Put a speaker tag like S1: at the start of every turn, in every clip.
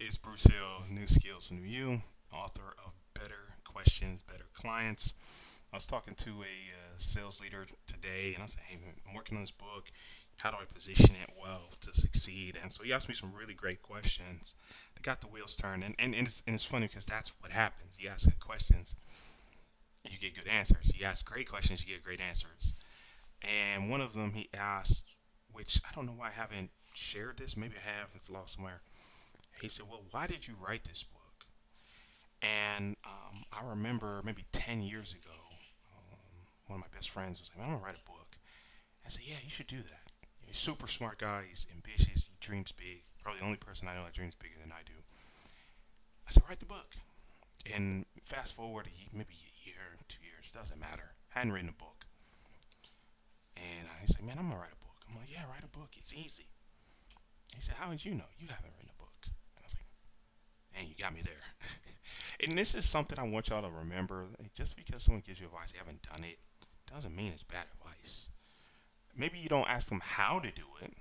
S1: It's Bruce Hill, New Skills, New You, author of Better Questions, Better Clients. I was talking to a sales leader today, and I said, "Hey, man, I'm working on this book. How do I position it well to succeed?" And so he asked me some really great questions that got the wheels turned. And it's funny because that's what happens. You ask good questions, you get good answers. You ask great questions, you get great answers. And one of them he asked, which I don't know why I haven't shared this. Maybe I have. It's lost somewhere. He said, "Well, why did you write this book?" And I remember maybe 10 years ago, one of my best friends was like, "I'm gonna write a book." I said, "Yeah, you should do that." He's a super smart guy. He's ambitious. He dreams big. Probably the only person I know that dreams bigger than I do. I said, "Write the book." And fast forward maybe a year, 2 years, doesn't matter. I hadn't written a book. And he's like, "Man, I'm gonna write a book." I'm like, "Yeah, write a book. It's easy." He said, "How did you know? You haven't written a book." And I was like, "Man, you got me there." And this is something I want y'all to remember. Like, just because someone gives you advice, they haven't done it, doesn't mean it's bad advice. Maybe you don't ask them how to do it.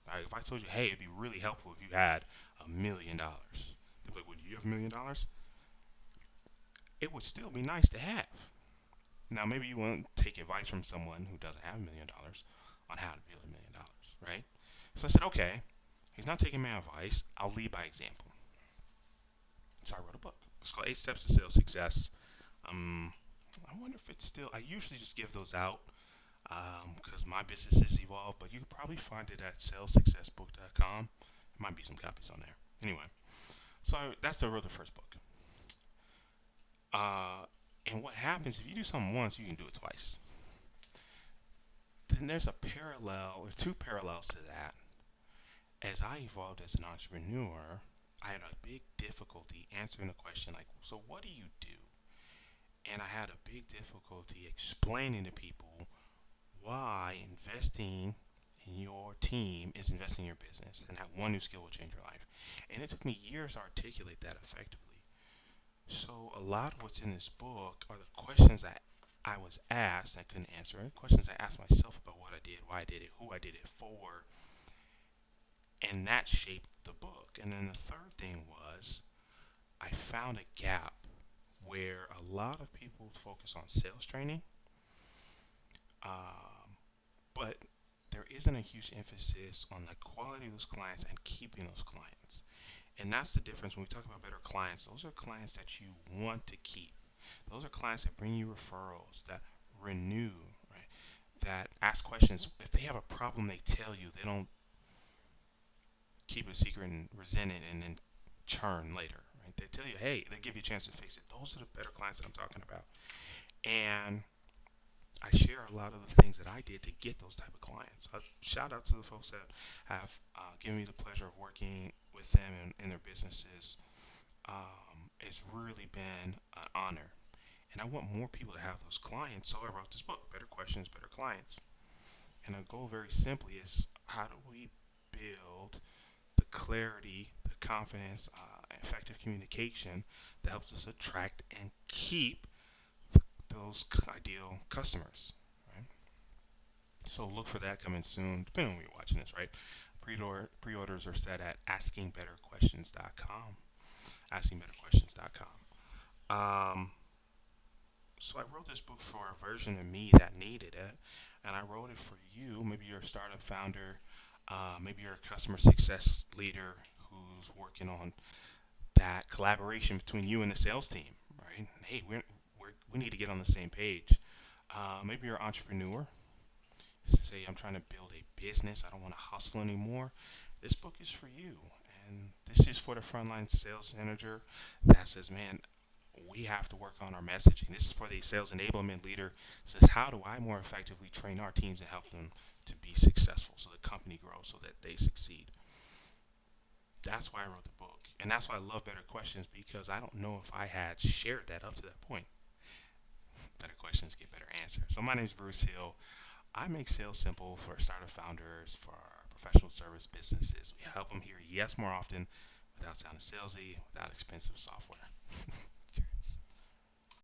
S1: Like if I told you, "Hey, it'd be really helpful if you had $1 million," they'd be like, "Well, do you have $1 million?" It would still be nice to have. Now, maybe you want to take advice from someone who doesn't have $1 million on how to build $1 million, right? So I said, okay, he's not taking my advice. I'll lead by example. So I wrote a book. It's called Eight Steps to Sales Success. Um, I wonder if it's still. I usually just give those out because my business has evolved, but you can probably find it at salessuccessbook.com. There might be some copies on there. Anyway, so that's the wrote the first book. Uh, and what happens if you do something once, you can do it twice. Then there's a parallel or two parallels to that. As I evolved as an entrepreneur, I had a big difficulty answering the question like, so what do you do? And I had a big difficulty explaining to people why investing in your team is investing in your business, and that one new skill will change your life. And it took me years to articulate that effectively. So a lot of what's in this book are the questions that I was asked and I couldn't answer it. Questions I asked myself about what I did, why I did it, who I did it for, and that shaped the book. And then the third thing was I found a gap where a lot of people focus on sales training, um, but there isn't a huge emphasis on the quality of those clients and keeping those clients. And that's the difference when we talk about better clients. Those are clients that you want to keep. Those are clients that bring you referrals, that renew, right? That ask questions. If they have a problem, they tell you. They don't keep it a secret and resent it and then churn later, right? They tell you, hey, they give you a chance to fix it. Those are the better clients that I'm talking about. And I share a lot of the things that I did to get those type of clients. Shout out to the folks that have given me the pleasure of working with them in their businesses. It's really been an honor. And I want more people to have those clients. So I wrote this book, Better Questions, Better Clients. And the goal very simply is how do we build the clarity, the confidence, effective communication that helps us attract and keep those ideal customers, right? So look for that coming soon, depending on when you're watching this, right? Pre-orders are set at askingbetterquestions.com, askingbetterquestions.com. Um, so I wrote this book for a version of me that needed it, and I wrote it for you. Maybe you're a startup founder, maybe you're a customer success leader who's working on that collaboration between you and the sales team, right? Hey, we need to get on the same page. Maybe you're an entrepreneur. Say, I'm trying to build a business. I don't want to hustle anymore. This book is for you. And this is for the frontline sales manager that says, man, we have to work on our messaging. This is for the sales enablement leader that says, how do I more effectively train our teams and help them to be successful so the company grows so that they succeed? That's why I wrote the book. And that's why I love Better Questions because I don't know if I had shared that up to that point. Better questions get better answers. So my name is Bruce Hill. I make sales simple for startup founders, for professional service businesses. We help them hear yes more often without sounding salesy, without expensive software.